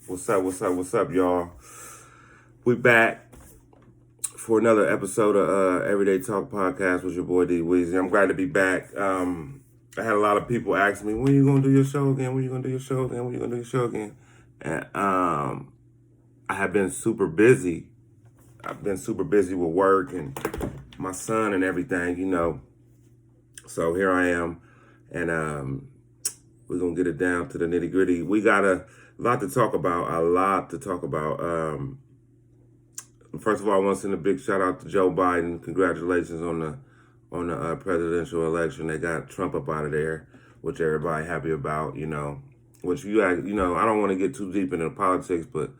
What's up, y'all? We back for another episode of Everyday Talk Podcast with your boy D Weezy. I'm glad to be back. I had a lot of people ask me, when you gonna do your show again? When you gonna do your show again? When you gonna do your show again? And I have been super busy. I've been super busy with work and my son and everything, So here I am, and we're gonna get it down to the nitty gritty. We got a lot to talk about. First of all, I want to send a big shout out to Joe Biden. Congratulations on the presidential election. They got Trump up out of there, which everybody happy about. Which I don't want to get too deep into politics, but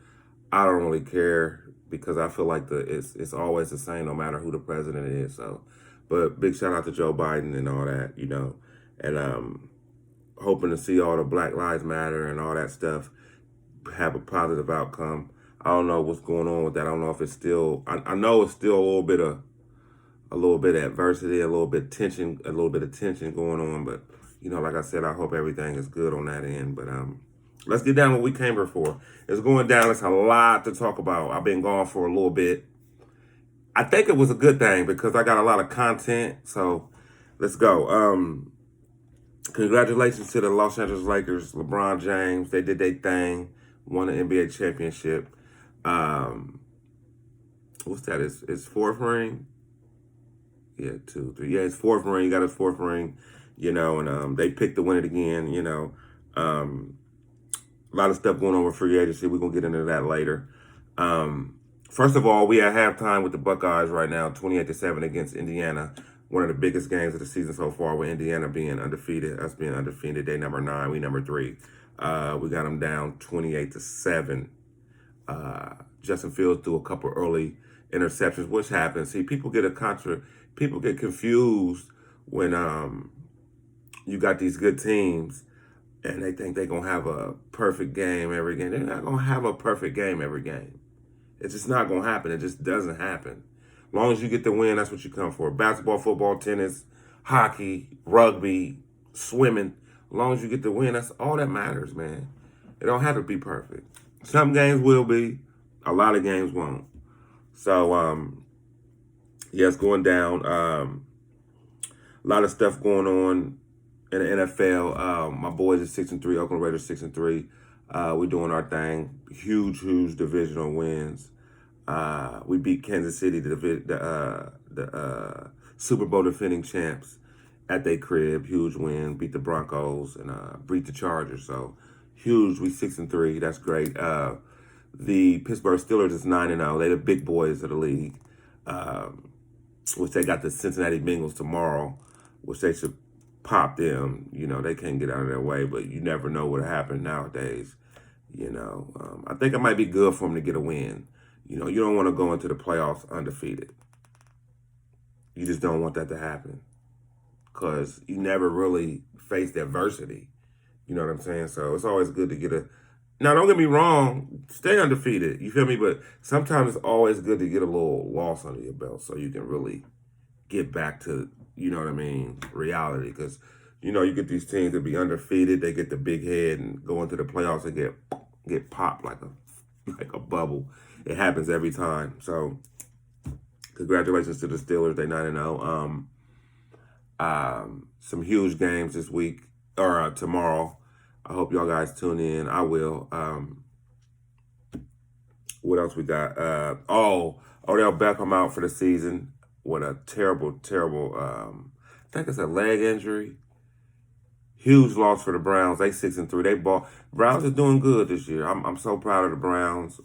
I don't really care because I feel like it's always the same no matter who the president is. So, but big shout out to Joe Biden and all that. And hoping to see all the Black Lives Matter and all that stuff have a positive outcome. I don't know what's going on with that. I don't know if it's still. I know it's still a little bit of adversity, a little bit of tension going on. But like I said, I hope everything is good on that end. But let's get down to what we came here for. It's going down. It's a lot to talk about. I've been gone for a little bit. I think it was a good thing because I got a lot of content. So let's go. Congratulations to the Los Angeles Lakers, LeBron James. They did their thing, won the NBA championship. What's that? It's fourth ring? Yeah, 2, 3. Yeah, it's fourth ring. He got his fourth ring, and they picked to win it again, A lot of stuff going on with free agency. We're going to get into that later. First of all, we at halftime with the Buckeyes right now, 28-7 against Indiana. One of the biggest games of the season so far, with Indiana being undefeated. Us being undefeated. They number 9, we number 3. We got them down 28-7. Justin Fields threw a couple early interceptions, which happens. See, people get confused when you got these good teams and they think they're going to have a perfect game every game. They're not going to have a perfect game every game. It's just not going to happen. It just doesn't happen. As long as you get the win, that's what you come for. Basketball, football, tennis, hockey, rugby, swimming. As long as you get the win, that's all that matters, man. It don't have to be perfect. Some games will be. A lot of games won't. So, it's going down. A lot of stuff going on in the NFL. My boys are 6-3. Oakland Raiders 6-3. We're doing our thing. Huge divisional wins. We beat Kansas City, the Super Bowl defending champs, at their crib. Huge win. Beat the Broncos and beat the Chargers. So huge. We 6-3. That's great. The Pittsburgh Steelers is 9-0. They're the big boys of the league. Which they got the Cincinnati Bengals tomorrow, which they should pop them. They can't get out of their way, but you never know what happened nowadays. I think it might be good for them to get a win. You don't want to go into the playoffs undefeated. You just don't want that to happen because you never really faced adversity. You know what I'm saying? So it's always good to get a... Now, don't get me wrong, stay undefeated. You feel me? But sometimes it's always good to get a little loss under your belt so you can really get back to, reality. Because, you get these teams that be undefeated, they get the big head and go into the playoffs and get popped like a bubble. It happens every time. So, congratulations to the Steelers. They 9-0. Some huge games this week or tomorrow. I hope y'all guys tune in. I will. What else we got? Odell Beckham out for the season. What a terrible, I think it's a leg injury. Huge loss for the Browns. They 6-3. Browns are doing good this year. I'm so proud of the Browns.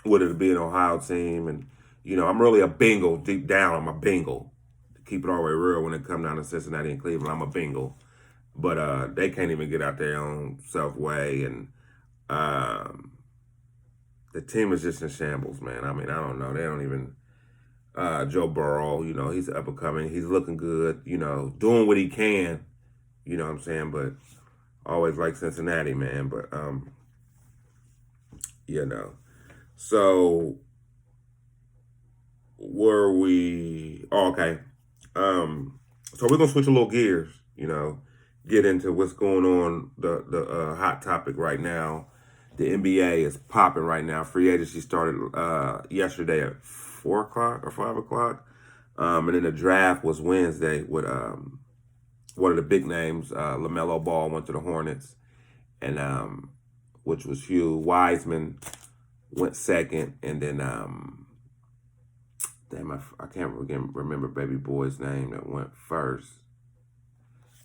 With it being an Ohio team, and I'm really a Bengal deep down. I'm a Bengal. To keep it all the way real, when it comes down to Cincinnati and Cleveland, I'm a Bengal. But they can't even get out their own self way, and the team is just in shambles, man. I mean, I don't know. They don't even... Joe Burrow, he's up and coming. He's looking good, doing what he can, you know what I'm saying? But always like Cincinnati, man. But, So, were we... Oh, okay. So we're going to switch a little gears, get into what's going on, the hot topic right now. The NBA is popping right now. Free agency started yesterday at 4 o'clock or 5 o'clock. And then the draft was Wednesday with one of the big names. LaMelo Ball went to the Hornets, and which was Hugh. Wiseman went second, and then damn, I can't remember baby boy's name that went first.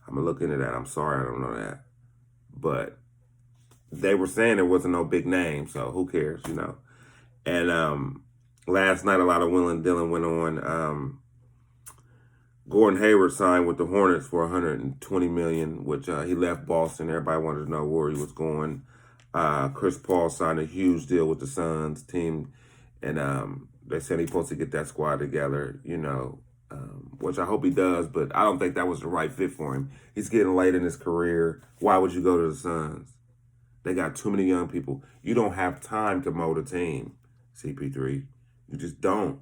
I'm gonna look into that. I'm sorry, I don't know that, but they were saying there wasn't no big name, so who cares, you know? And last night, a lot of Will and Dillon went on. Gordon Hayward signed with the Hornets for $120 million, which he left Boston. Everybody wanted to know where he was going. Chris Paul signed a huge deal with the Suns team, and they said he's supposed to get that squad together, you know, which I hope he does, but I don't think that was the right fit for him. He's getting late in his career. Why would you go to the Suns? They got too many young people. You don't have time to mold a team, CP3. You just don't.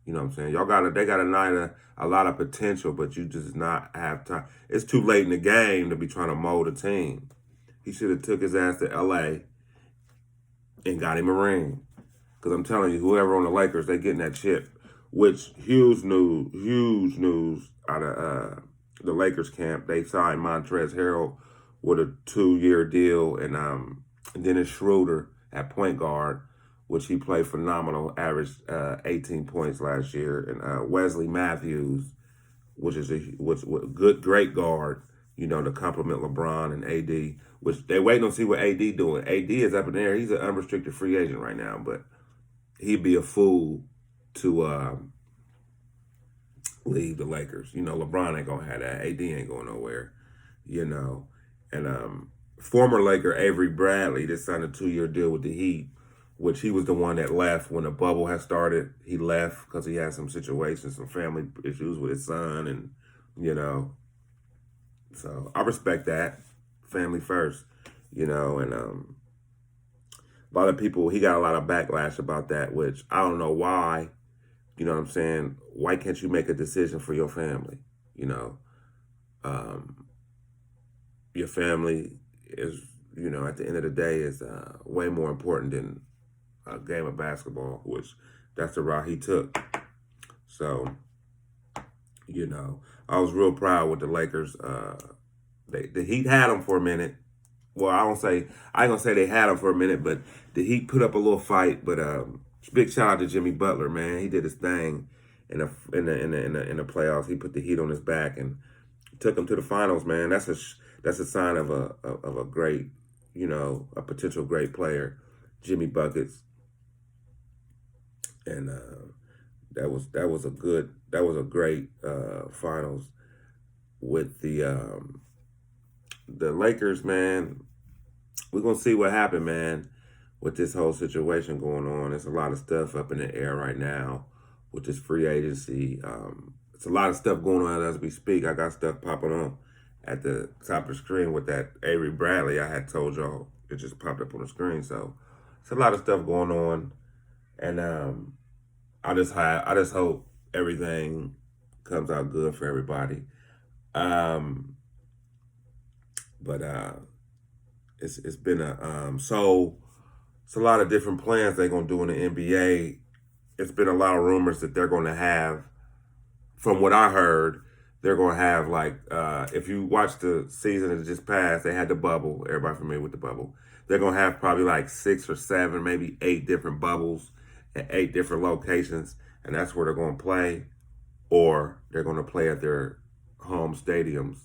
You know what I'm saying? They got a lot of potential, but you just not have time. It's too late in the game to be trying to mold a team. He should have took his ass to LA and got him a ring. Because I'm telling you, whoever on the Lakers, they getting that chip. Which huge news out of the Lakers camp. They signed Montrezl Harrell with a 2-year deal, and Dennis Schroeder at point guard, which he played phenomenal, averaged 18 points last year, and Wesley Matthews, which is great guard, you know, to complement LeBron and AD, which they waiting to see what AD doing. AD is up in there. He's an unrestricted free agent right now, but he'd be a fool to leave the Lakers. You know, LeBron ain't gonna have that. AD ain't going nowhere, you know. And former Laker Avery Bradley just signed a 2-year deal with the Heat, which he was the one that left when the bubble had started. He left because he had some situations, some family issues with his son, and, you know. So I respect that. Family first, you know, and a lot of people, he got a lot of backlash about that, which I don't know why. You know what I'm saying? Why can't you make a decision for your family? You know, your family is, you know, at the end of the day, is way more important than a game of basketball, which that's the route he took. So, you know, I was real proud with the Lakers. The Heat had them for a minute. Well, I ain't gonna say they had them for a minute, but the Heat put up a little fight. But big shout out to Jimmy Butler, man. He did his thing in the playoffs. He put the Heat on his back and took them to the finals, man. That's a sign of a great, you know, a potential great player, Jimmy Buckets. And that was a great finals with the Lakers, man. We're gonna see what happened, man, with this whole situation going on. There's a lot of stuff up in the air right now with this free agency. It's a lot of stuff going on as we speak. I got stuff popping on at the top of the screen with that Avery Bradley I had told y'all. It just popped up on the screen. So it's a lot of stuff going on, and I just hope everything comes out good for everybody. But it's been so it's a lot of different plans they're gonna do in the NBA. It's been a lot of rumors that they're gonna have, from what I heard, they're gonna have like if you watch the season that just passed, they had the bubble. Everybody familiar with the bubble? They're gonna have probably like 6 or 7, maybe 8 different bubbles at 8 different locations, and that's where they're gonna play, or they're gonna play at their home stadiums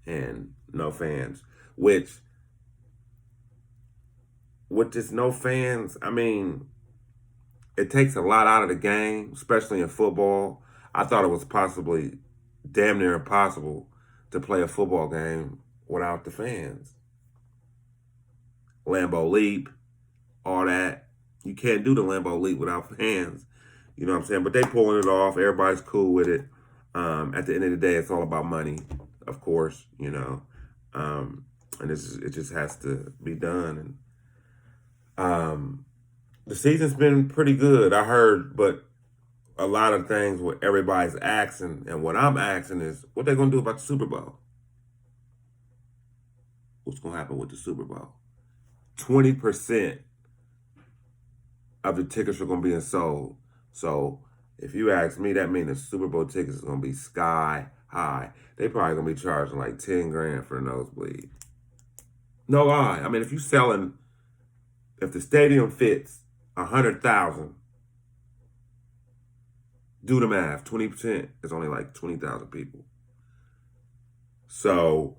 and no fans. Which, with this no fans, I mean, it takes a lot out of the game, especially in football. I thought it was possibly damn near impossible to play a football game without the fans. Lambeau Leap, all that. You can't do the Lambeau Leap without fans. You know what I'm saying? But they pulling it off. Everybody's cool with it. At the end of the day, it's all about money, of course, you know. And it just has to be done. And the season's been pretty good, I heard, but a lot of things what everybody's asking, and what I'm asking is, what they gonna do about the Super Bowl? What's gonna happen with the Super Bowl? 20% of the tickets are going to be sold. So if you ask me, that means the Super Bowl tickets is going to be sky high. They probably going to be charging like 10 grand for the nosebleed. No lie. I mean, if the stadium fits 100,000, do the math. 20% is only like 20,000 people. So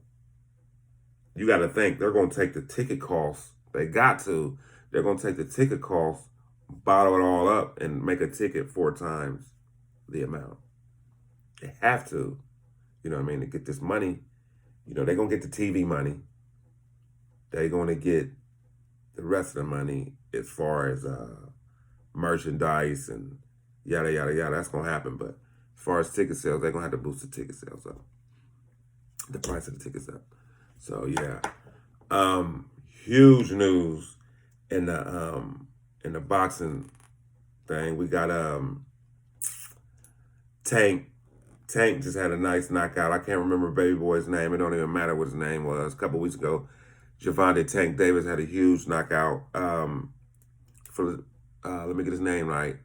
you got to think they're going to take the ticket costs. They're going to take the ticket costs, bottle it all up, and make a ticket 4 times the amount. They have to, you know what I mean, to get this money. You know, they're going to get the TV money. They're going to get the rest of the money as far as merchandise and yada, yada, yada. That's going to happen. But as far as ticket sales, they're going to have to boost the ticket sales up. The price of the tickets up. So, yeah. Huge news in the boxing thing. We got Tank. Tank just had a nice knockout. I can't remember Baby Boy's name. It don't even matter what his name was. A couple weeks ago, Gervonta Tank Davis had a huge knockout let me get his name right.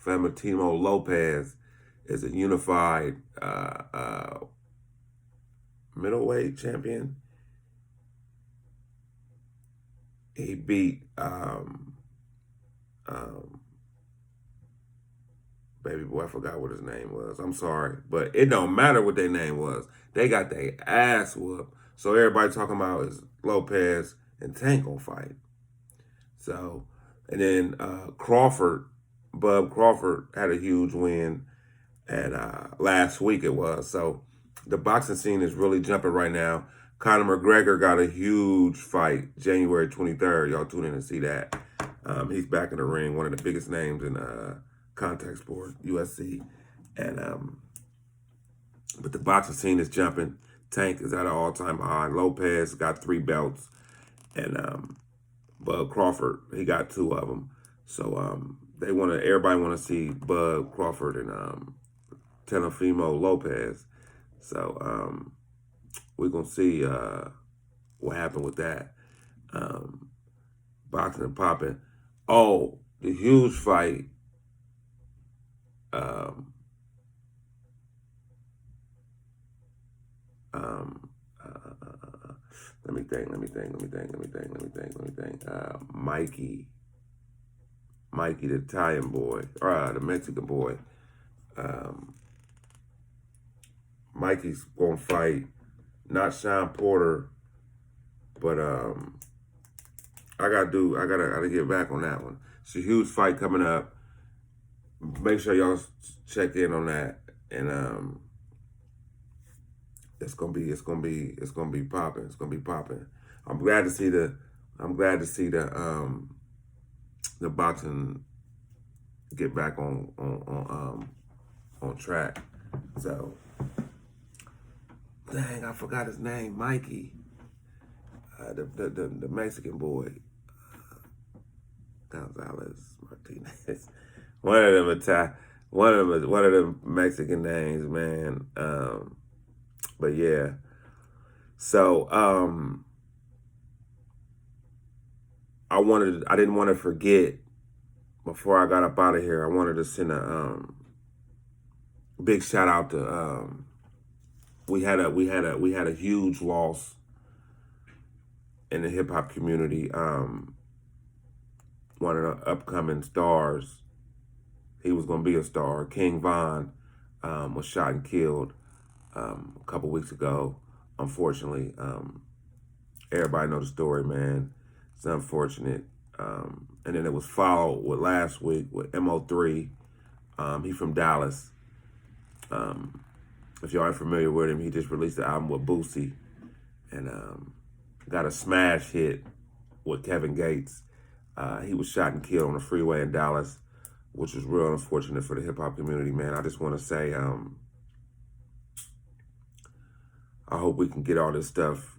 Famatino Lopez is a unified middleweight champion. He beat Baby Boy, I forgot what his name was. I'm sorry. But it don't matter what their name was. They got their ass whooped. So everybody talking about is Lopez and Tank gonna fight. So, and then Bub Crawford had a huge win and last week it was. So the boxing scene is really jumping right now. Conor McGregor got a huge fight January 23rd. Y'all tune in and see that. He's back in the ring, one of the biggest names in contact sport, UFC. And but the boxing scene is jumping. Tank is at an all-time high. Lopez got 3 belts. And Bud Crawford, he got 2 of them. So everybody want to see Bud Crawford and Teofimo Lopez. So we're going to see what happened with that. Boxing and popping. Oh, the huge fight. Let me think. Mikey, the Italian boy, or the Mexican boy. Mikey's gonna fight not Sean Porter, but I gotta get back on that one. It's a huge fight coming up. Make sure y'all check in on that, and it's gonna be popping. It's gonna be popping. I'm glad to see the boxing get back on track. So, dang, I forgot his name. Mikey, the Mexican boy, Gonzalez Martinez. One of them Mexican names, man. But yeah. So I didn't want to forget before I got up out of here. I wanted to send a big shout out to we had a huge loss in the hip hop community. One of the upcoming stars, he was going to be a star. King Von was shot and killed a couple weeks ago. Unfortunately, everybody know the story, man. It's unfortunate. And then it was followed with last week with MO3. He from Dallas. If y'all aren't familiar with him, he just released the album with Boosie and got a smash hit with Kevin Gates. He was shot and killed on the freeway in Dallas, which was real unfortunate for the hip-hop community, man. I just want to say I hope we can get all this stuff,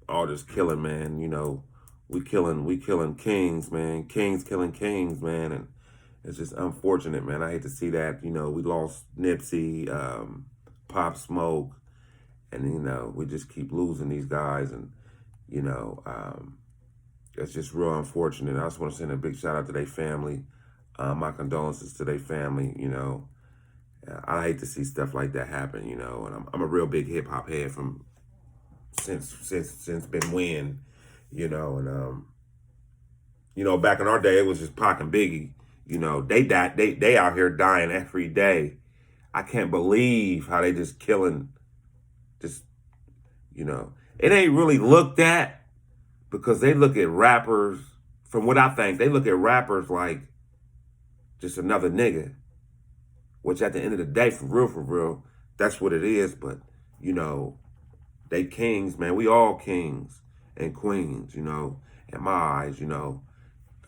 all this killing, man. You know, we killing kings, man. Kings killing kings, man. And it's just unfortunate, man. I hate to see that. You know, we lost Nipsey, Pop Smoke, and, you know, we just keep losing these guys. And, You know, it's just real unfortunate. I just want to send a big shout out to their family. My condolences to their family. You know, I hate to see stuff like that happen. You know, and I'm a real big hip hop head from since been when. You know, and you know, back in our day, it was just Pac and Biggie. You know, they died. They out here dying every day. I can't believe how they just killing. Just, you know, it ain't really looked at because they look at rappers. From what I think, they look at rappers like just another nigga. Which at the end of the day, for real, that's what it is. But you know, they kings, man. We all kings and queens. You know, in my eyes, you know.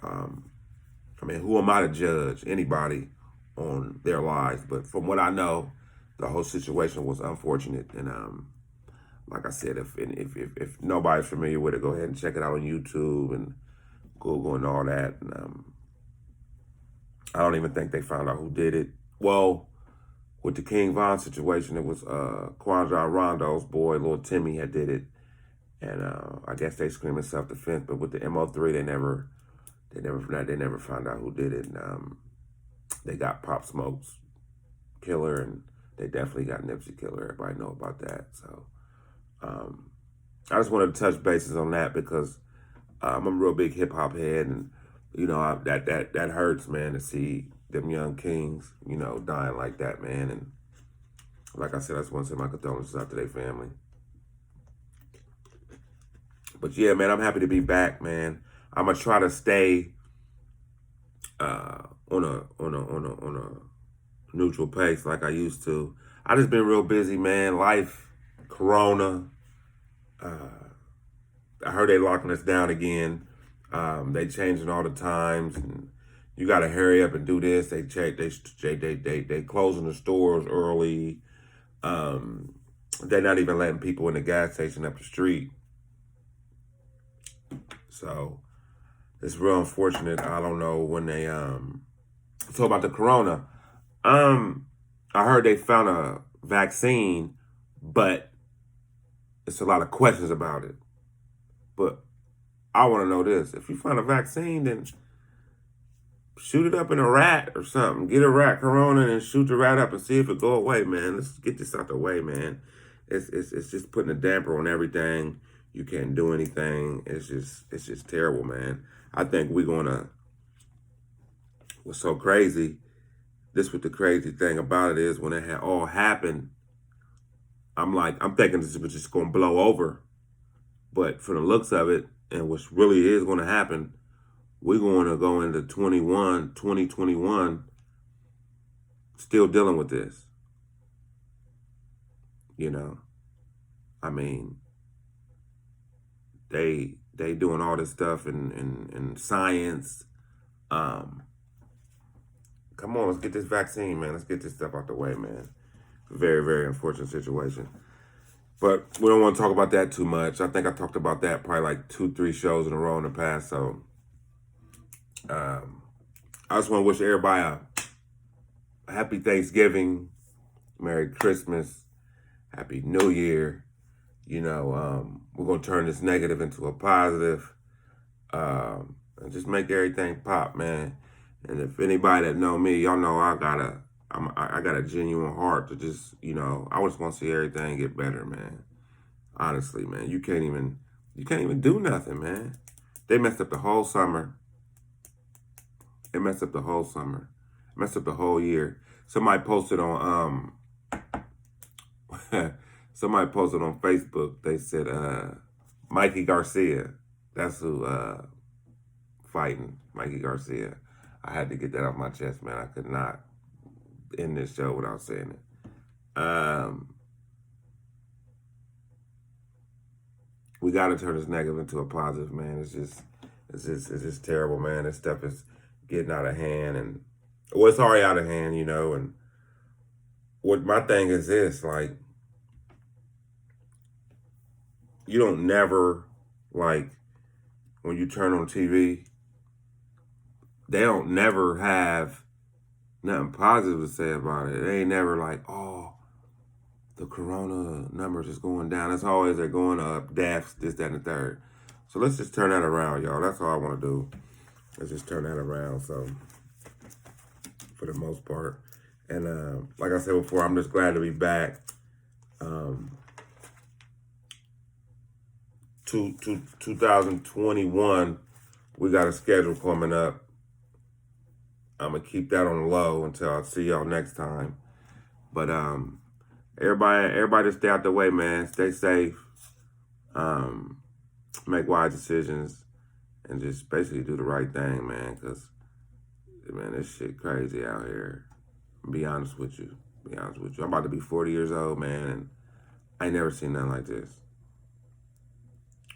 I mean, who am I to judge anybody on their lives? But from what I know, the whole situation was unfortunate. And like I said, if nobody's familiar with it, go ahead and check it out on YouTube and Google and all that. And I don't even think they found out who did it. Well, with the King Von situation, it was Quandra Rondo's boy, Lil Timmy, had did it. And I guess they screaming self-defense. But with the MO3, they never found out who did it. And, they got Pop Smoke's killer, and they definitely got Nipsey killer. Everybody know about that. So I just wanted to touch bases on that because I'm a real big hip hop head, and you know that hurts, man, to see them young kings, you know, dying like that, man. And like I said, I just want to send my condolences out to their family. But yeah, man, I'm happy to be back, man. I'm gonna try to stay on a neutral pace like I used to. I just been real busy, man. Life, Corona. I heard they locking us down again. They changing all the times, and you got to hurry up and do this. They closing the stores early. They're not even letting people in the gas station up the street. So it's real unfortunate. I don't know when they so about the corona. I heard they found a vaccine, but it's a lot of questions about it. But I want to know this: if you find a vaccine, then shoot it up in a rat or something. Get a rat corona and shoot the rat up and see if it go away, man. Let's get this out the way, man. It's just putting a damper on everything. You can't do anything. It's just terrible, man. I think we're gonna. What's so crazy? This what the crazy thing about it is when it had all happened. I'm thinking this was just gonna blow over, but for the looks of it, and what really is gonna happen, we're going to go into 2021, still dealing with this. You know, I mean, they doing all this stuff in science. Come on, let's get this vaccine, man. Let's get this stuff out the way, man. Very, very unfortunate situation. But we don't want to talk about that too much. I think I talked about that probably like 2-3 shows in a row in the past. So I just want to wish everybody a happy Thanksgiving, Merry Christmas, Happy New Year. You know, we're going to turn this negative into a positive, and just make everything pop, man. And if anybody that know me, y'all know I got a genuine heart to just, you know, I just want to see everything get better, man. Honestly, man, you can't even do nothing, man. They messed up the whole summer. They messed up the whole summer. Messed up the whole year. Somebody posted on somebody posted on Facebook. They said Mikey Garcia. That's who fighting Mikey Garcia. I had to get that off my chest, man. I could not end this show without saying it. We got to turn this negative into a positive, man. It's just terrible, man. This stuff is getting out of hand, and well, it's already out of hand, you know. And what my thing is this, like, you don't never, like, when you turn on TV, they don't never have nothing positive to say about it. They ain't never like, oh, the corona numbers is going down. It's always they're going up, deaths, this, that, and the third. So let's just turn that around, y'all. That's all I want to do. Let's just turn that around. So for the most part. And like I said before, I'm just glad to be back. 2021, we got a schedule coming up. I'm gonna keep that on the low until I see y'all next time. But everybody just stay out the way, man. Stay safe. Make wise decisions, and just basically do the right thing, man. Cause man, this shit crazy out here. Be honest with you. I'm about to be 40 years old, man, and I ain't never seen nothing like this.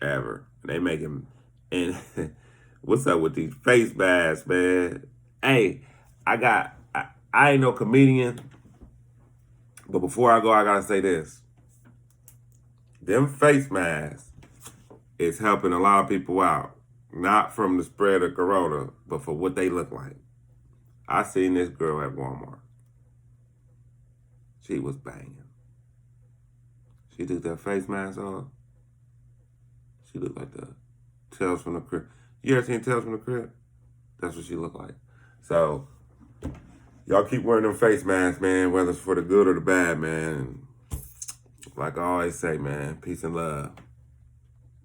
Ever. They make him, and what's up with these face masks, man? Hey, I ain't no comedian, but before I go, I gotta say this. Them face masks is helping a lot of people out. Not from the spread of corona, but for what they look like. I seen this girl at Walmart. She was banging. She took that face mask off. She looked like the Tales from the Crypt. You ever seen Tales from the Crypt? That's what she looked like. So, y'all keep wearing them face masks, man, whether it's for the good or the bad, man. Like I always say, man, peace and love.